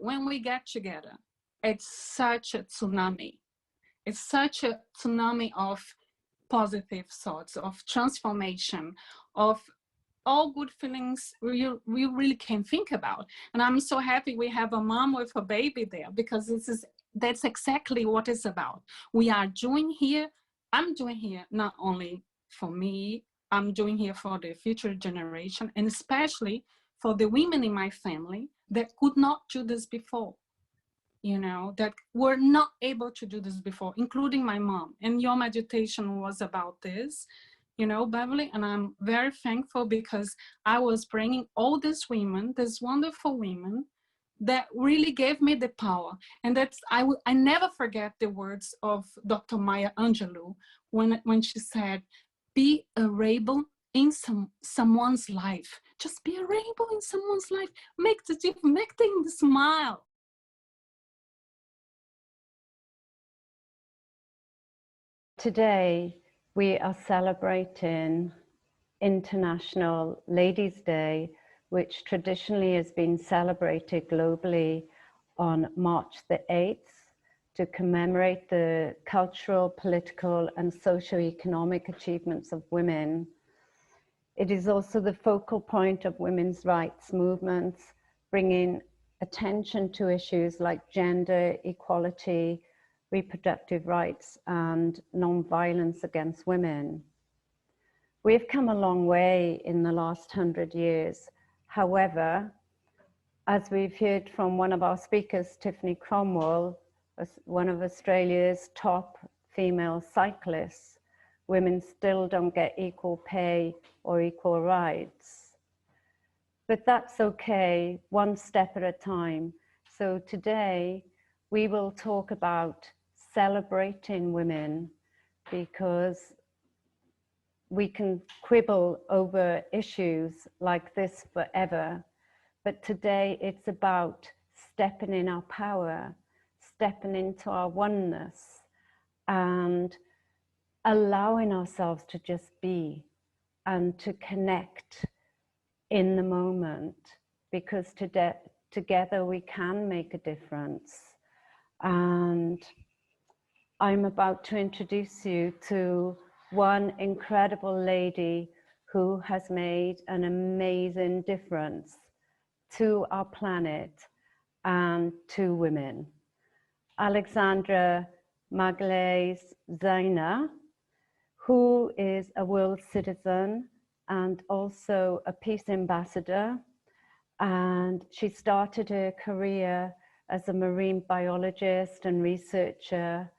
when we get together, it's such a tsunami. It's such a tsunami of positive thoughts, of transformation, of all good feelings we really can think about. And I'm so happy we have a mom with a baby there, because that's exactly what it's about. We are doing here, I'm doing here not only for me, I'm doing here for the future generation, and especially for the women in my family that could not do this before, you know, that were not able to do this before, including my mom. And your meditation was about this, you know, Beverly, and I'm very thankful because I was bringing all these women, these wonderful women, that really gave me the power. And that's, I never forget the words of Dr. Maya Angelou when she said, be a rainbow in someone's life. Just be a rainbow in someone's life. Make them smile. Today, we are celebrating International Ladies' Day, which traditionally has been celebrated globally on March the 8th to commemorate the cultural, political, and socio-economic achievements of women. It is also the focal point of women's rights movements, bringing attention to issues like gender equality, reproductive rights, and non-violence against women. We've come a long way in the last 100 years. However, as we've heard from one of our speakers, Tiffany Cromwell, one of Australia's top female cyclists, women still don't get equal pay or equal rights. But that's okay, one step at a time. So today, we will talk about celebrating women, because we can quibble over issues like this forever, but today it's about stepping in our power, stepping into our oneness, and allowing ourselves to just be and to connect in the moment, because together we can make a difference. And I'm about to introduce you to one incredible lady who has made an amazing difference to our planet and to women. Alexandra Magalhães Zeiner, who is a world citizen and also a peace ambassador. And she started her career as a marine biologist and researcher,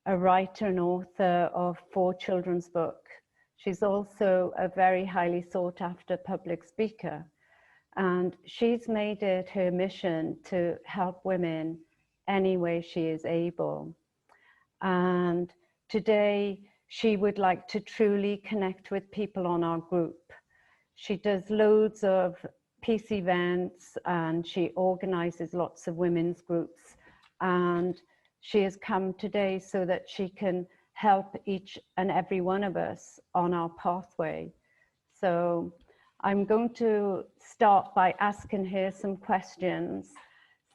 a writer and author of 4 children's books. She's also a very highly sought after public speaker. And she's made it her mission to help women any way she is able. And today she would like to truly connect with people on our group. She does loads of peace events and she organizes lots of women's groups. And she has come today so that she can help each and every one of us on our pathway. So I'm going to start by asking her some questions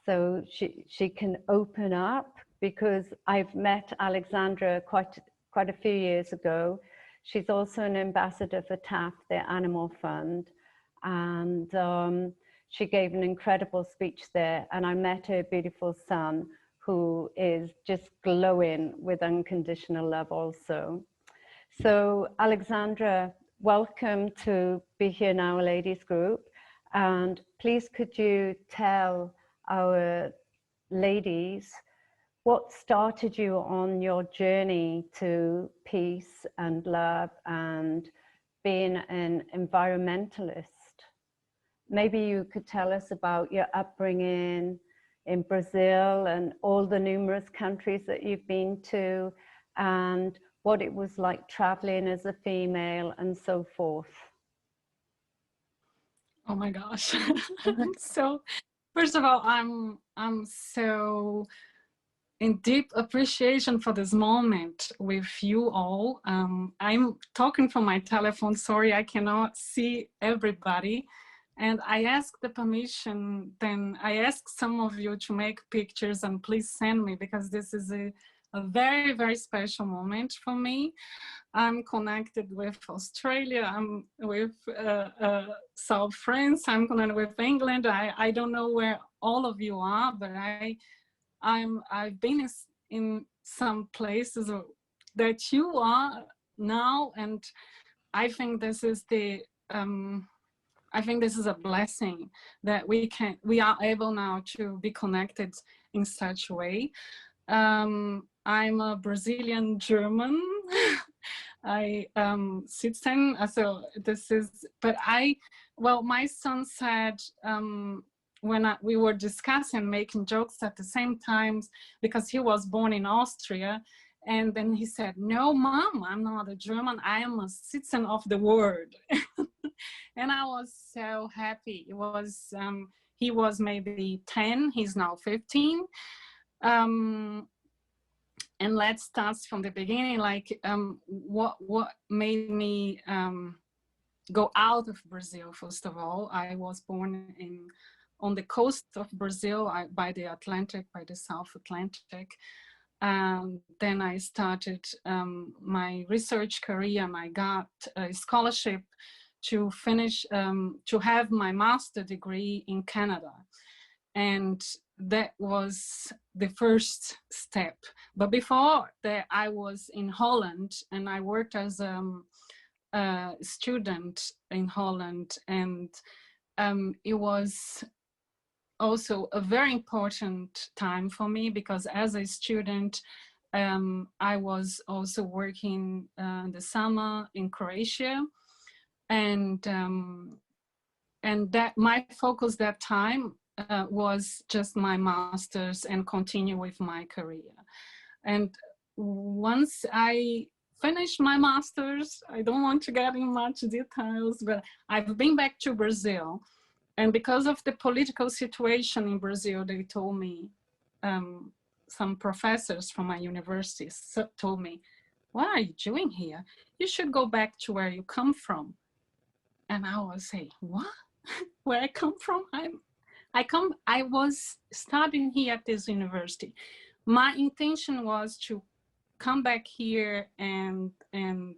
so she can open up, because I've met Alexandra quite a few years ago. She's also an ambassador for TAF, their animal fund. And she gave an incredible speech there. And I met her beautiful son, who is just glowing with unconditional love also. So Alexandra, welcome to Be Here Now Ladies Group. And please could you tell our ladies what started you on your journey to peace and love and being an environmentalist? Maybe you could tell us about your upbringing in Brazil and all the numerous countries that you've been to, and what it was like traveling as a female and so forth. Oh my gosh. So first of all, I'm so in deep appreciation for this moment with you all. I'm talking from my telephone. Sorry, I cannot see everybody. And I asked the permission, then I asked some of you to make pictures and please send me, because this is a very, very special moment for me. I'm connected with Australia, I'm with South France, I'm connected with England. I don't know where all of you are, but I've been in some places that you are now, and I think this is I think this is a blessing that we are able now to be connected in such a way. I'm a Brazilian German. I citizen, so this is, but well, my son said, when we were discussing, making jokes at the same time, because he was born in Austria, and then he said, no, Mom, I'm not a German, I am a citizen of the world. And I was so happy. It was, he was maybe 10, he's now 15. And let's start from the beginning, like what made me go out of Brazil. First of all, I was born on the coast of Brazil, by the Atlantic, by the South Atlantic. Then I started my research career, and I got a scholarship to finish, to have my master's degree in Canada. And that was the first step. But before that, I was in Holland, and I worked as a student in Holland. And it was also a very important time for me, because as a student, I was also working in the summer in Croatia. And that my focus that time was just my master's and continue with my career. And once I finished my master's, I don't want to get in much details, but I've been back to Brazil. And because of the political situation in Brazil, they told me, some professors from my university told me, what are you doing here? You should go back to where you come from. And I was saying, what? Where I come from? I was studying here at this university. My intention was to come back here and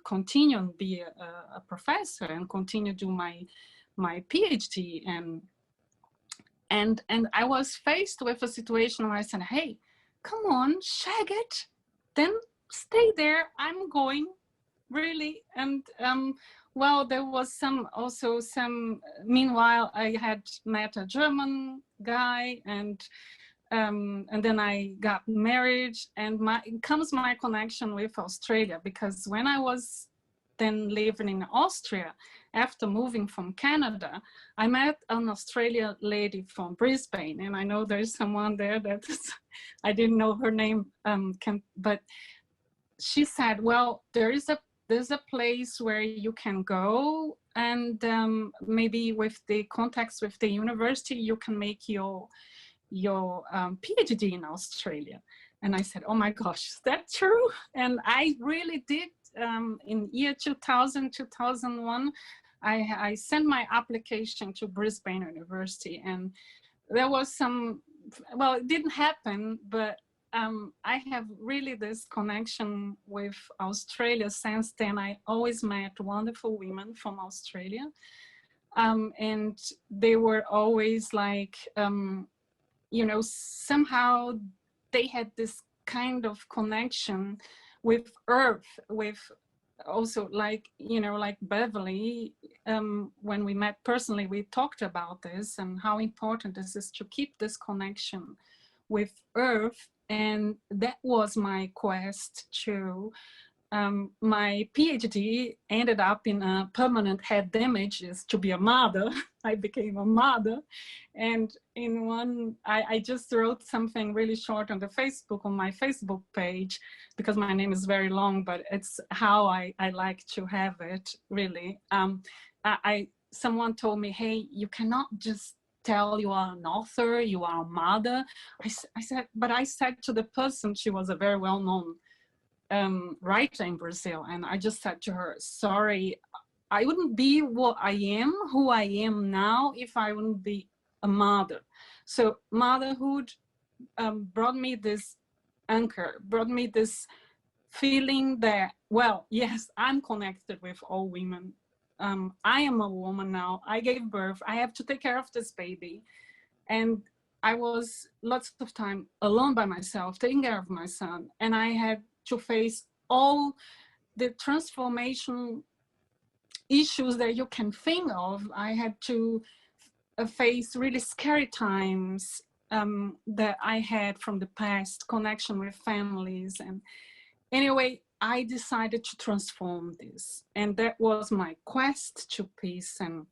continue and be a professor and continue to do my PhD. And I was faced with a situation where I said, hey, come on, shag it, then stay there, I'm going, really. And well, there was also some, meanwhile, I had met a German guy, and then I got married, and comes my connection with Australia, because when I was then living in Austria, after moving from Canada, I met an Australian lady from Brisbane, and I know there's someone there that I didn't know her name, but she said, well, there's a place where you can go, and maybe with the contacts with the university, you can make your PhD in Australia. And I said, oh my gosh, is that true? And I really did. In year 2000, 2001, I sent my application to Brisbane University, and there was some, well, it didn't happen, but I have really this connection with Australia since then. I always met wonderful women from Australia, and they were always like, you know, somehow they had this kind of connection with Earth, with also like, you know, like Beverly, when we met personally, we talked about this and how important this is to keep this connection with Earth. And that was my quest to, my PhD ended up in a permanent head damage, is to be a mother. I became a mother. And in one, I just wrote something really short on the Facebook, on my Facebook page, because my name is very long, but it's how I like to have it, really. Someone told me, hey, you cannot just tell you are an author, you are a mother. I said, but I said to the person, she was a very well-known writer in Brazil, and I just said to her, sorry, I wouldn't be what I am, who I am now, if I wouldn't be a mother. So motherhood brought me this anchor, brought me this feeling that, well, yes, I'm connected with all women. I am a woman now. I gave birth. I have to take care of this baby. And I was lots of time alone by myself, taking care of my son. And I had to face all the transformation issues that you can think of. I had to face really scary times that I had from the past, connection with families. And anyway, I decided to transform this. And that was my quest to peace. And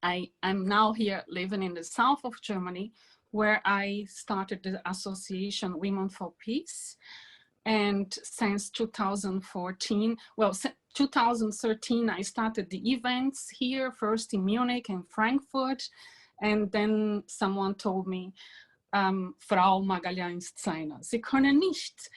I'm now here living in the south of Germany, where I started the association Women for Peace. And since 2014, well, 2013, I started the events here, first in Munich and Frankfurt. And then someone told me, Frau Magalhães Zeiner, Sie können nicht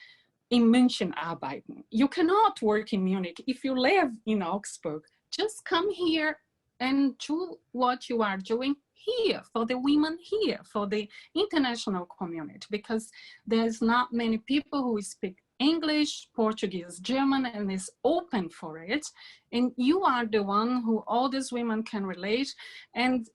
in München arbeiten. You cannot work in Munich. If you live in Augsburg, just come here and do what you are doing here, for the women here, for the international community, because there's not many people who speak English, Portuguese, German, and is open for it. And you are the one who all these women can relate. And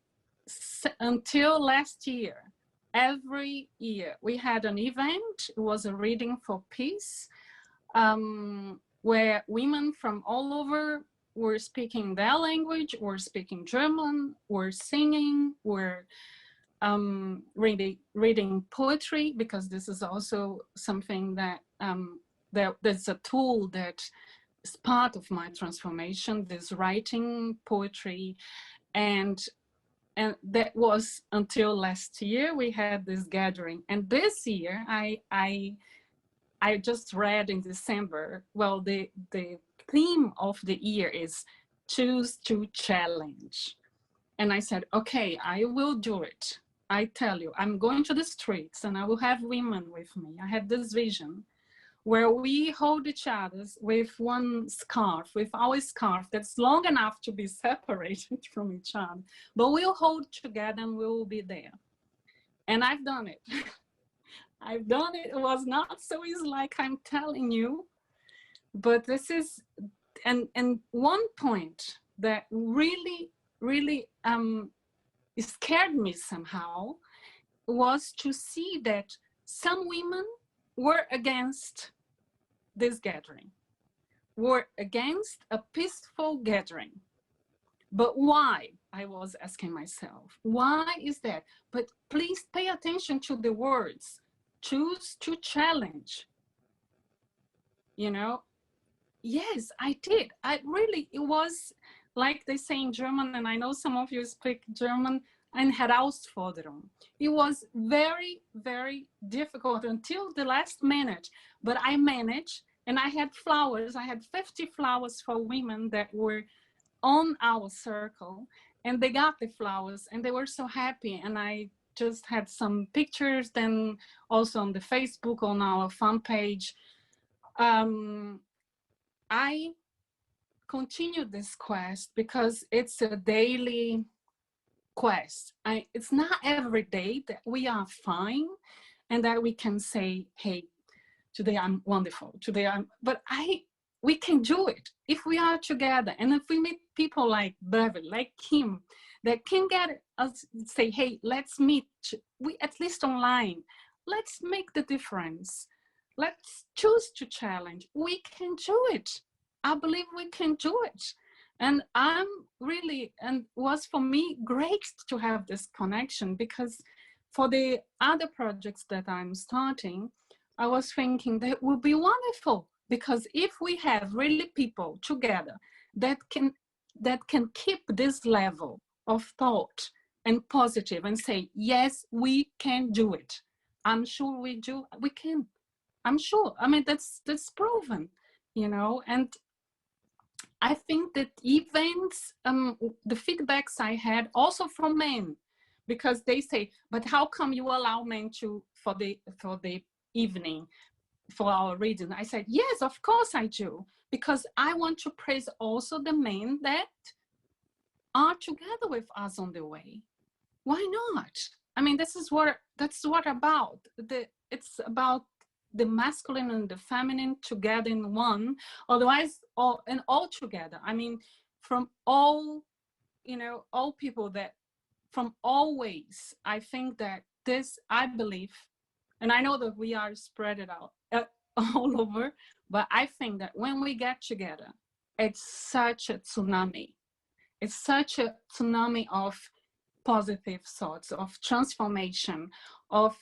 until last year, every year we had an event. It was a reading for peace, where women from all over were speaking their language, were speaking German, were singing, were reading poetry, because this is also something that there's a tool that is part of my transformation, this writing poetry. And that was until last year we had this gathering. And this year I just read in December, well, the theme of the year is choose to challenge. And I said, okay, I will do it. I tell you, I'm going to the streets and I will have women with me. I had this vision where we hold each other with one scarf, with our scarf that's long enough to be separated from each other, but we'll hold together and we'll be there. And I've done it. I've done it. It was not so easy like I'm telling you, but this is, and one point that really scared me somehow was to see that some women were against this gathering, were against a peaceful gathering. But why? I was asking myself, why is that? But please pay attention to the words, choose to challenge. You know, yes, I did. It was like they say in German, and I know some of you speak German, eine Herausforderung. It was very, very difficult until the last minute, but I managed, and I had flowers. I had 50 flowers for women that were on our circle, and they got the flowers and they were so happy. And I just had some pictures then also on the Facebook, on our fan page. I continued this quest because it's a daily quest. It's not every day that we are fine and that we can say, hey, today I'm wonderful, but we can do it if we are together. And if we meet people like Beverly, like Kim, that can get us, say, hey, let's meet, we at least online, let's make the difference. Let's choose to challenge. We can do it. I believe we can do it. And I'm really, and was for me great to have this connection, because for the other projects that I'm starting, I was thinking that would be wonderful, because if we have really people together that can keep this level of thought and positive and say, yes, we can do it. I'm sure we can. I'm sure. I mean, that's proven, you know. And I think that events, the feedbacks I had also from men, because they say, but how come you allow men to for the evening for our reading? I said, yes, of course I do, because I want to praise also the men that are together with us on the way. Why not? I mean, that's what about. It's about the masculine and the feminine together in one, otherwise all together. I mean, from all, all people that from all ways. I think that I believe, and I know that we are spread it out all over, but I think that when we get together, it's such a tsunami. It's such a tsunami of positive thoughts, of transformation, of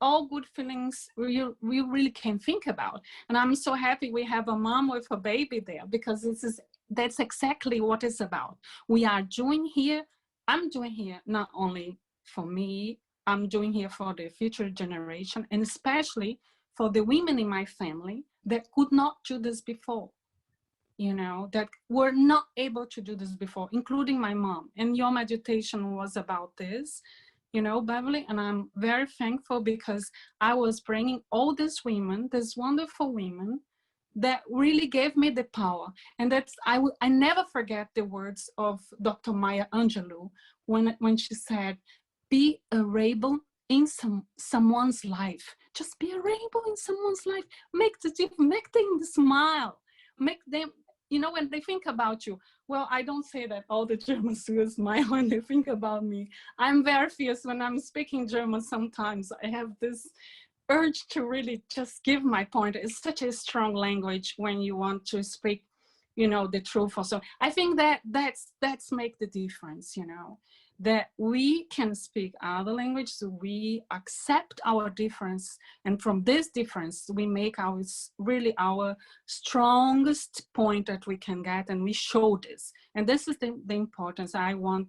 all good feelings we really can think about. And I'm so happy we have a mom with a baby there, because that's exactly what it's about. We are doing here, I'm doing here not only for me, I'm doing here for the future generation, and especially for the women in my family that could not do this before, that were not able to do this before, including my mom. And your meditation was about this, Beverly, and I'm very thankful because I was bringing all these women, these wonderful women, that really gave me the power. And that's, I never forget the words of Dr. Maya Angelou when she said, be a rainbow in someone's life. Just be a rainbow in someone's life. Make them smile. Make them, when they think about you. Well, I don't say that all the Germans will smile when they think about me. I'm very fierce when I'm speaking German sometimes. I have this urge to really just give my point. It's such a strong language when you want to speak, the truth also. I think that's make the difference, that we can speak other languages, so we accept our difference, and from this difference we make our strongest point that we can get, and we show this. And this is the importance. I want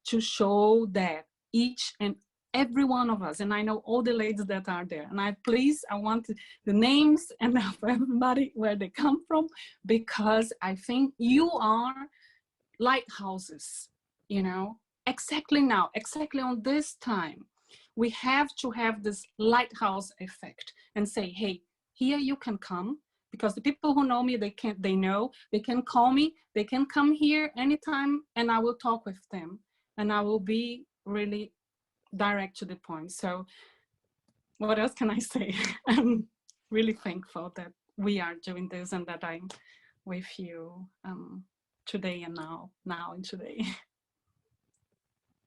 to show that each and every one of us, and I know all the ladies that are there, and I want the names and of everybody where they come from, because I think you are lighthouses, exactly now, exactly on this time. We have to have this lighthouse effect and say, hey, here you can come, because the people who know me, they can call me, they can come here anytime, and I will talk with them, and I will be really direct to the point. So what else can I say? I'm really thankful that we are doing this and that I'm with you today and now and today.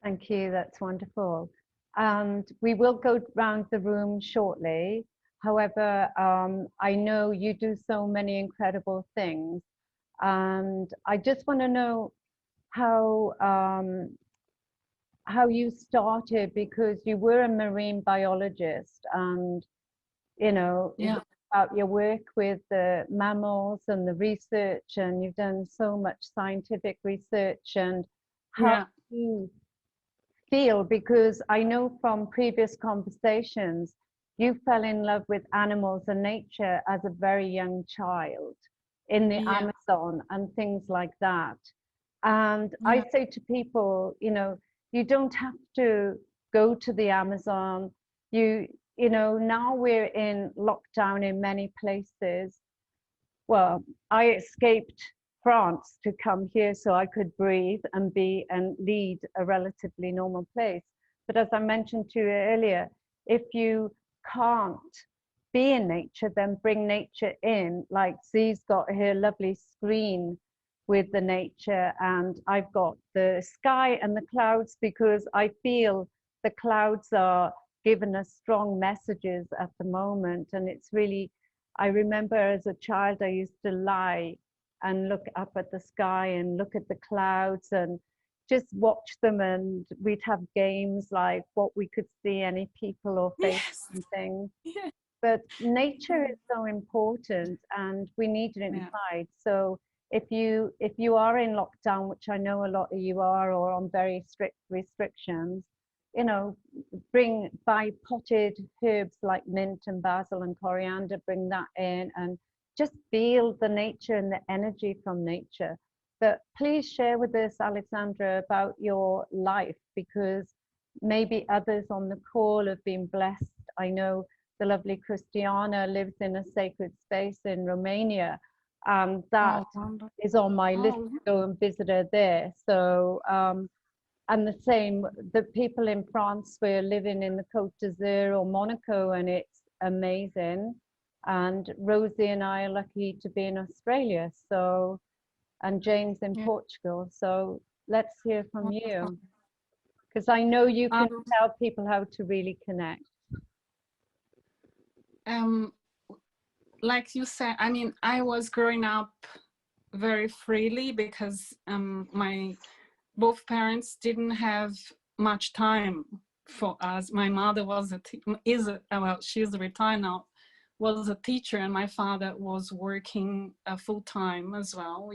Thank you, that's wonderful. And we will go round the room shortly. However, I know you do so many incredible things, and I just want to know how you started, because you were a marine biologist, and Yeah. about your work with the mammals and the research, and you've done so much scientific research, and how you feel, because I know from previous conversations you fell in love with animals and nature as a very young child in the Amazon and things like that. And I say to people, you don't have to go to the Amazon. Now we're in lockdown in many places. Well, I escaped France to come here so I could breathe and lead a relatively normal place. But as I mentioned to you earlier, if you can't be in nature, then bring nature in. Like Z's got her lovely screen with the nature, and I've got the sky and the clouds, because I feel the clouds are giving us strong messages at the moment. And it's really, I remember as a child, I used to lie and look up at the sky and look at the clouds and just watch them, and we'd have games like what we could see, any people or faces and things. But nature is so important, and we need it inside. So if you are in lockdown, which I know a lot of you are, or on very strict restrictions, buy potted herbs like mint and basil and coriander, bring that in, and just feel the nature and the energy from nature. But please share with us, Alexandra, about your life, because maybe others on the call have been blessed. I know the lovely Christiana lives in a sacred space in Romania, and that is on my list to go and visit her there. So, and the same, the people in France, we're living in the Côte d'Azur or Monaco, and it's amazing. And Rosie and I are lucky to be in Australia, so, and James in Portugal. So let's hear from you, because I know you can tell people how to really connect. Like you said, I mean, I was growing up very freely because my both parents didn't have much time for us. My mother was she's retired now, was a teacher, and my father was working full time as well.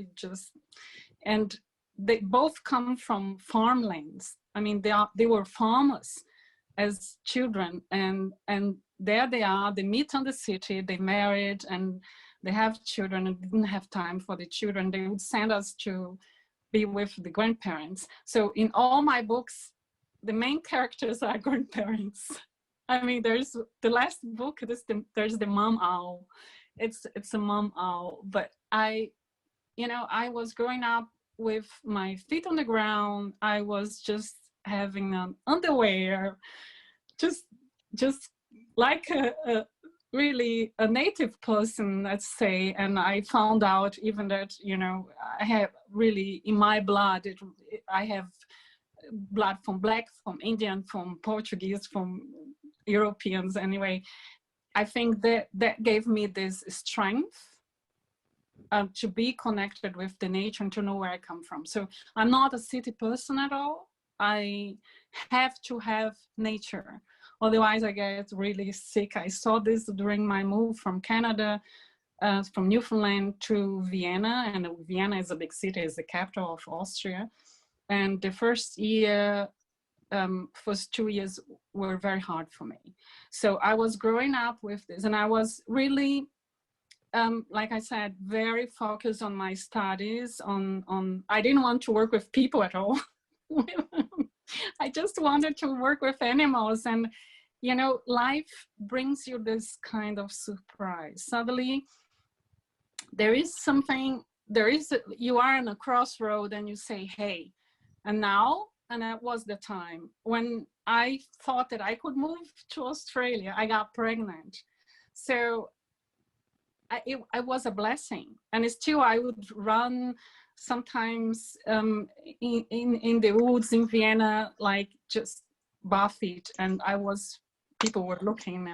And they both come from farmlands. I mean, they were farmers as children, and there they are, they meet on the city, they married, and they have children, and didn't have time for the children. They would send us to be with the grandparents. So in all my books, the main characters are grandparents. I mean, there's the last book, there's the mom owl. It's a mom owl, but I was growing up with my feet on the ground. I was just having underwear, just like really a native person, let's say. And I found out even that, I have really in my blood, I have blood from Black, from Indian, from Portuguese, from Europeans. Anyway, I think that gave me this strength to be connected with the nature and to know where I come from. So I'm not a city person at all. I have to have nature. Otherwise I get really sick. I saw this during my move from Canada, from Newfoundland to Vienna. And Vienna is a big city, it's the capital of Austria. And the first 2 years were very hard for me. So I was growing up with this, and I was really, like I said, very focused on my studies. I didn't want to work with people at all. I just wanted to work with animals. And, life brings you this kind of surprise. Suddenly, you are in a crossroad and you say, hey, and that was the time when I thought that I could move to Australia. I got pregnant. So it was a blessing. And still I would run sometimes in the woods in Vienna, like just barefeet, and people were looking.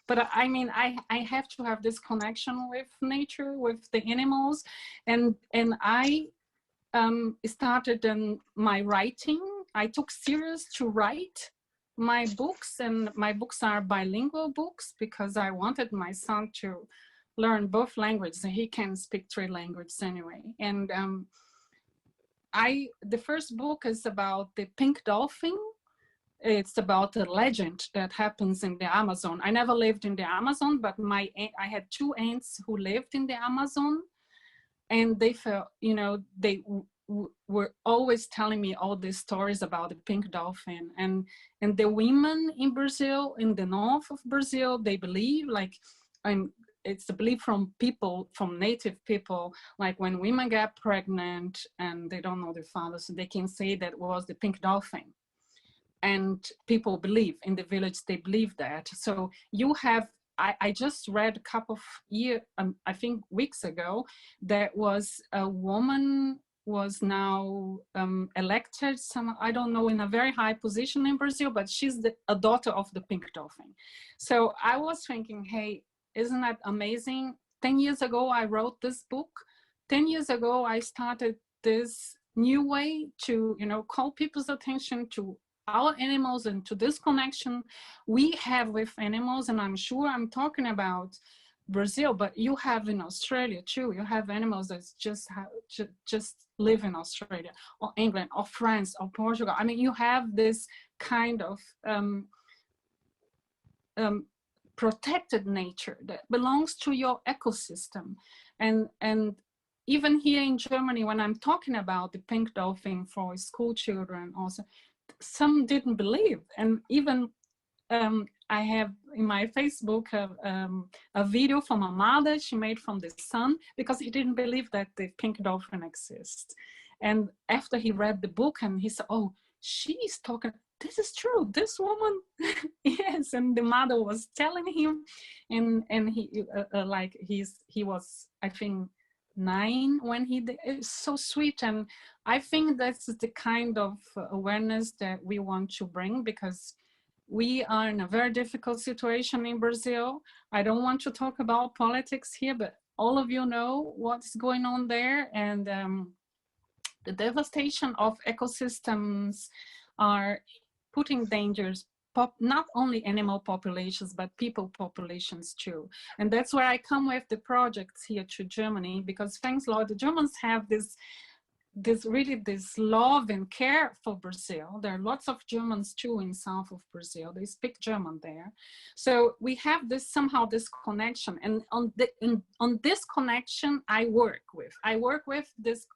But I mean, I have to have this connection with nature, with the animals. And I started my writing. I took serious to write my books, and my books are bilingual books because I wanted my son to learn both languages, and he can speak 3 languages anyway. And the first book is about the pink dolphin. It's about a legend that happens in the Amazon. I never lived in the Amazon, but I had 2 aunts who lived in the Amazon, and they felt, they were always telling me all these stories about the pink dolphin. And the women in Brazil, in the north of Brazil, they believe, it's a belief from native people, like when women get pregnant and they don't know their fathers, they can say that it was the pink dolphin. And people believe in the village, they believe that. So you have, I just read a couple of years, I think weeks ago, there was a woman was now elected, I don't know, in a very high position in Brazil, but she's a daughter of the pink dolphin. So I was thinking, hey, isn't that amazing? 10 years ago, I wrote this book. 10 years ago, I started this new way to, call people's attention to our animals and to this connection we have with animals. And I'm sure I'm talking about Brazil, but you have in Australia too. You have animals that just live in Australia or England or France or Portugal. I mean, you have this kind of protected nature that belongs to your ecosystem. And even here in Germany, when I'm talking about the pink dolphin for school children also, some didn't believe. And even I have in my Facebook a video from a mother she made from the son, because he didn't believe that the pink dolphin exists. And after he read the book and he said, oh, she's talking, this is true, this woman, yes. And the mother was telling him, and he he was, I think, 9 when he did. It's so sweet. And I think that's the kind of awareness that we want to bring, because we are in a very difficult situation in Brazil. I don't want to talk about politics here, but all of you know what's going on there. And the devastation of ecosystems are putting dangers, not only animal populations, but people populations too. And that's where I come with the projects here to Germany, because thanks Lord, the Germans have this love and care for Brazil. There are lots of Germans too in south of Brazil. They speak German there. So we have this connection, and on this connection I work with this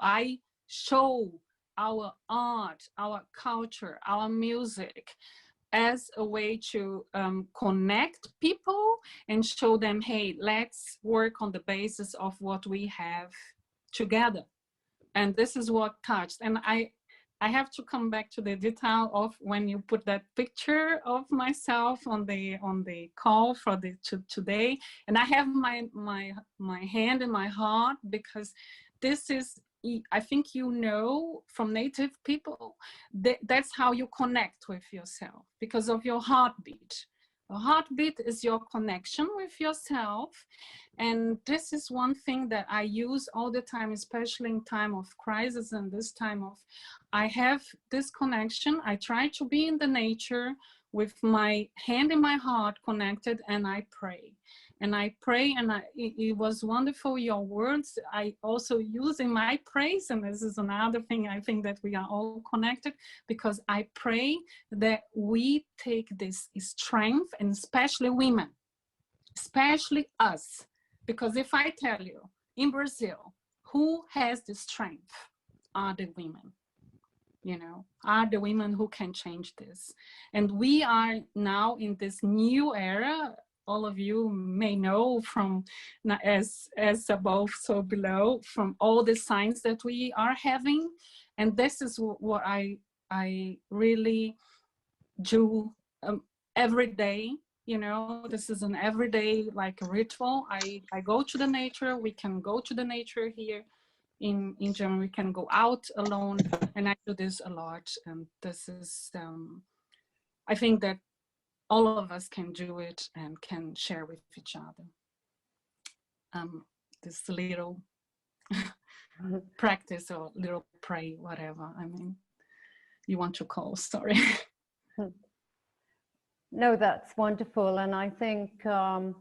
I show our art, our culture, our music as a way to connect people and show them, hey, let's work on the basis of what we have together. And this is what touched. And I have to come back to the detail of when you put that picture of myself on the call for today. And I have my hand in my heart, because this is, I think, you know, from Native people, that's how you connect with yourself, because of your heartbeat. A heartbeat is your connection with yourself. And this is one thing that I use all the time, especially in time of crisis and this time of, I have this connection. I try to be in the nature with my hand in my heart connected, and I pray. And I pray, and it was wonderful, your words. I also use in my praise, and this is another thing, I think that we are all connected, because I pray that we take this strength, and especially women, especially us. Because if I tell you, in Brazil, who has the strength are the women. You know, are the women who can change this. And we are now in this new era. All of you may know from as above, so below, from all the signs that we are having. And this is what I really do every day. You know, this is an everyday like ritual. I go to the nature. We can go to the nature here in Germany. We can go out alone, and I do this a lot. And this is, I think that all of us can do it and can share with each other. This little practice or little pray, whatever, I mean, you want to call, sorry. No, that's wonderful. And I think the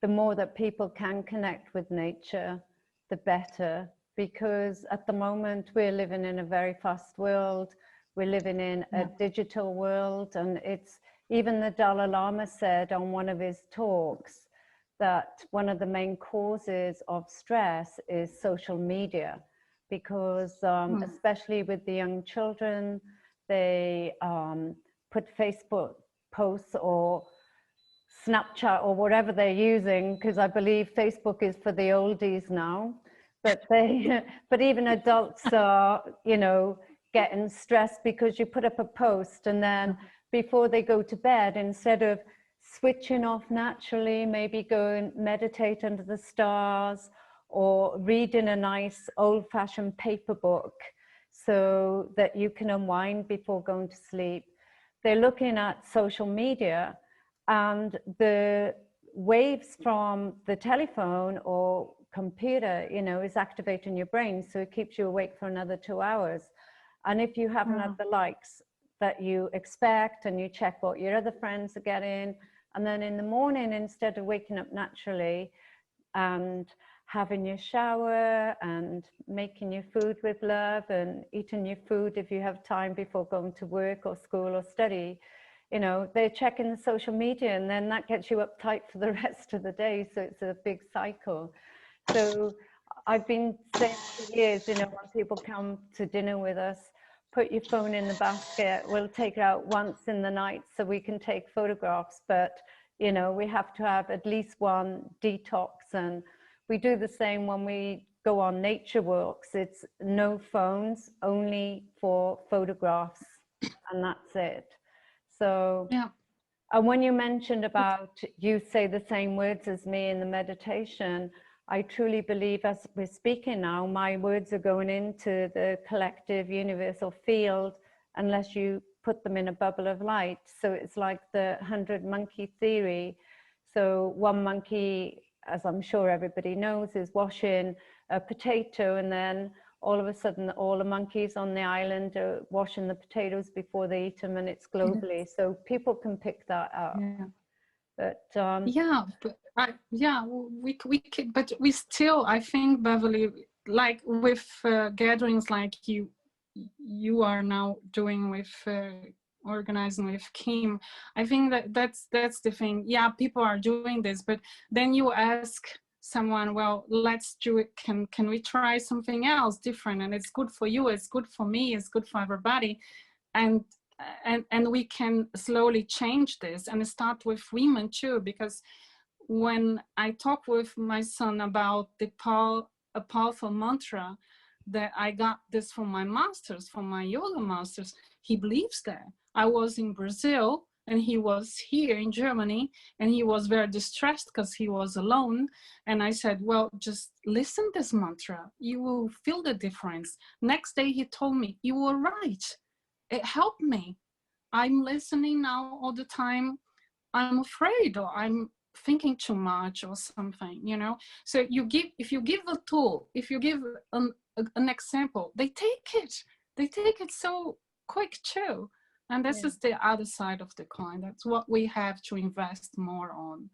more that people can connect with nature, the better, because at the moment we're living in a very fast world. We're living in a digital world, and it's, even the Dalai Lama said on one of his talks that one of the main causes of stress is social media, because especially with the young children, they put Facebook posts or Snapchat or whatever they're using, because I believe Facebook is for the oldies now, but but even adults are, you know, getting stressed because you put up a post, and then before they go to bed, instead of switching off naturally, maybe go and meditate under the stars or reading a nice old-fashioned paper book so that you can unwind before going to sleep. They're looking at social media, and the waves from the telephone or computer, you know, is activating your brain, so it keeps you awake for another 2 hours. And if you haven't had the likes that you expect, and you check what your other friends are getting, and then in the morning, instead of waking up naturally and having your shower and making your food with love and eating your food if you have time before going to work or school or study, you know, they're checking the social media, and then that gets you uptight for the rest of the day. So it's a big cycle. So I've been saying for years, you know, when people come to dinner with us, put your phone in the basket. We'll take it out once in the night so we can take photographs, but you know, we have to have at least one detox. And we do the same when we go on nature walks. It's no phones, only for photographs, and that's it. So Yeah. and when you mentioned about you say the same words as me in the meditation, I truly believe as we're speaking now, my words are going into the collective universal field unless you put them in a bubble of light. So it's like the 100 monkey theory. So one monkey, as I'm sure everybody knows, is washing a potato, and then all of a sudden all the monkeys on the island are washing the potatoes before they eat them, and it's globally. So people can pick that up. Yeah. But yeah, but we could, but we still, I think, Beverly, like with gatherings like you are now doing with organizing with Kim, I think that's the thing. Yeah, people are doing this, but then you ask someone, well, let's do it, can we try something else different, and it's good for you, it's good for me, it's good for everybody, and we can slowly change this, and start with women too, because when I talk with my son about a powerful mantra that I got this from my masters, from my yoga masters, he believes that. I was in Brazil and he was here in Germany, and he was very distressed because he was alone. And I said, well, just listen this mantra, you will feel the difference. Next day he told me, you were right. It helped me. I'm listening now all the time. I'm afraid, or I'm thinking too much or something, you know? So if you give a tool, if you give an example, they take it so quick too. And this is the other side of the coin. That's what we have to invest more on.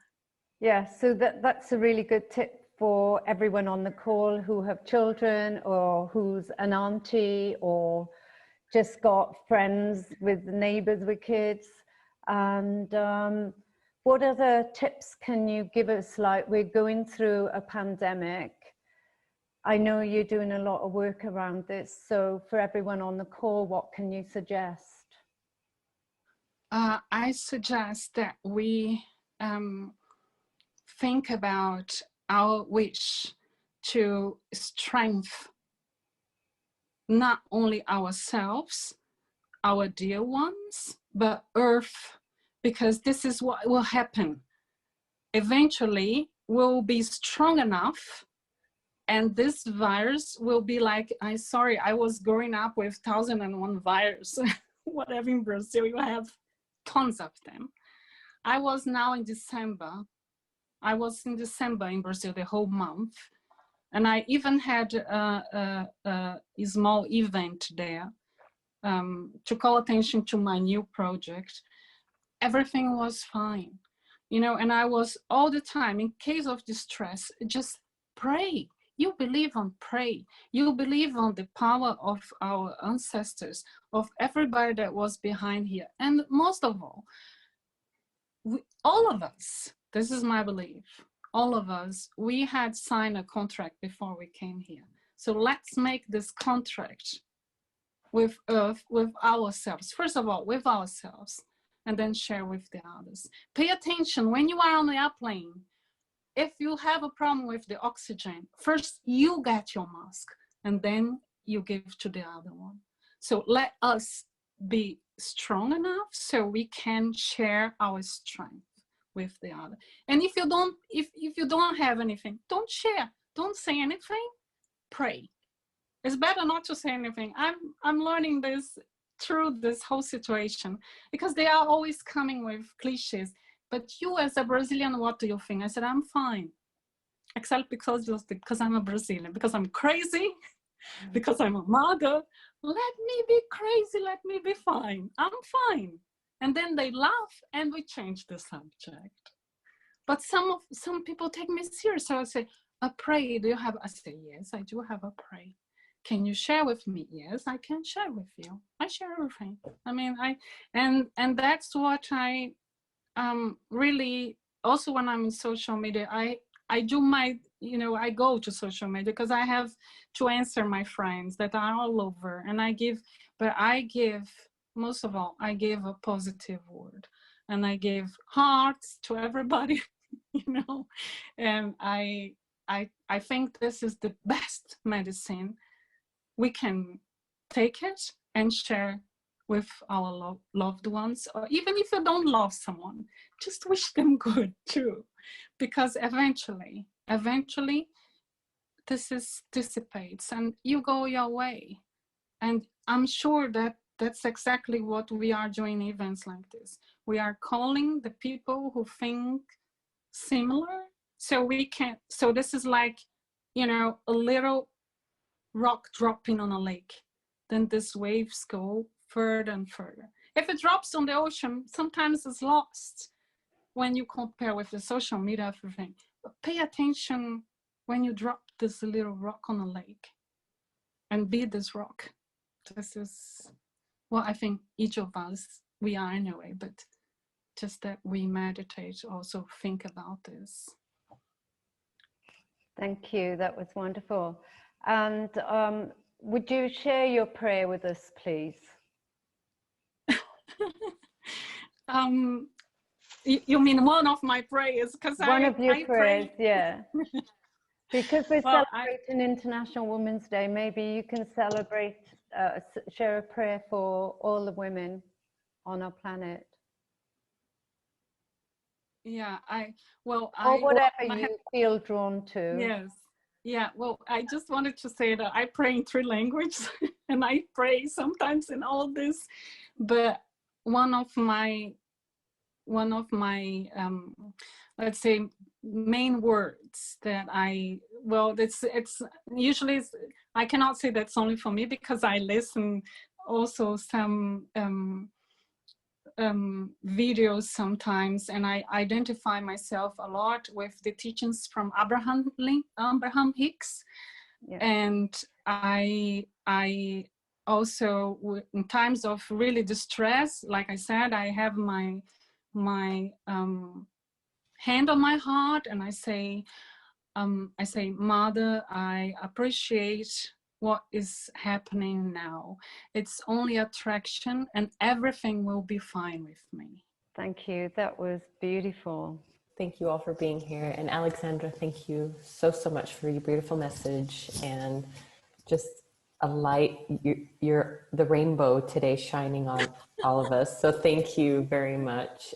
yeah, so that's a really good tip for everyone on the call who have children, or who's an auntie, or just got friends with neighbors with kids. And what other tips can you give us? Like, we're going through a pandemic. I know you're doing a lot of work around this. So for everyone on the call, what can you suggest? I suggest that we think about our wish to strengthen not only ourselves, our dear ones, but Earth, because this is what will happen. Eventually, we'll be strong enough, and this virus will be like, I was growing up with 1001 virus, whatever. In Brazil, you have tons of them. I was in December in Brazil the whole month. And I even had a small event there to call attention to my new project. Everything was fine, you know, and I was all the time, in case of distress, just pray. You believe on pray. You believe on the power of our ancestors, of everybody that was behind here. And most of all, all of us, this is my belief, all of us, we had signed a contract before we came here. So let's make this contract with Earth, with ourselves. First of all, with ourselves, and then share with the others. Pay attention when you are on the airplane. If you have a problem with the oxygen, first you get your mask, and then you give to the other one. So let us be strong enough so we can share our strength with the other. And if you don't have anything, don't share, don't say anything, pray. It's better not to say anything. I'm learning this through this whole situation, because they are always coming with cliches. But you as a Brazilian, what do you think? I said, I'm fine, except because I'm a Brazilian, because I'm crazy, because I'm a mother. Let me be crazy, let me be fine. I'm fine. And then they laugh and we change the subject. But some people take me serious. So I say, a pray, do you have? I say, yes, I do have a pray. Can you share with me? Yes, I can share with you. I share everything. I mean, and that's what I really, also when I'm in social media, I do my, I go to social media because I have to answer my friends that are all over, and most of all, I give a positive word, and I give hearts to everybody, and I think this is the best medicine. We can take it and share with our loved ones, or even if you don't love someone, just wish them good too, because eventually this dissipates and you go your way. And I'm sure that that's exactly what we are doing in events like this. We are calling the people who think similar, so this is like, a little rock dropping on a lake. Then these waves go further and further. If it drops on the ocean, sometimes it's lost when you compare with the social media, everything. But pay attention when you drop this little rock on a lake, and be this rock. This is what I think each of us, we are anyway, but just that we meditate, also think about this. Thank you, that was wonderful. And would you share your prayer with us, please? You mean one of my prayers? One of your prayers, yeah. Because we're celebrating International Women's Day, maybe you can share a prayer for all the women on our planet. Yeah, or whatever you feel drawn to. Yes. Yeah, well, I just wanted to say that I pray in 3 languages and I pray sometimes in all this, but one of my let's say main words that it's usually, I cannot say that's only for me, because I listen also some videos sometimes, and I identify myself a lot with the teachings from Abraham Hicks. Yeah. And I also, in times of really distress, like I said, I have my hand on my heart, and I say, Mother, I appreciate what is happening now. It's only attraction, and everything will be fine with me. Thank you. That was beautiful. Thank you all for being here. And Alexandra, thank you so much for your beautiful message, and just a light, you're the rainbow today shining on all of us. So thank you very much.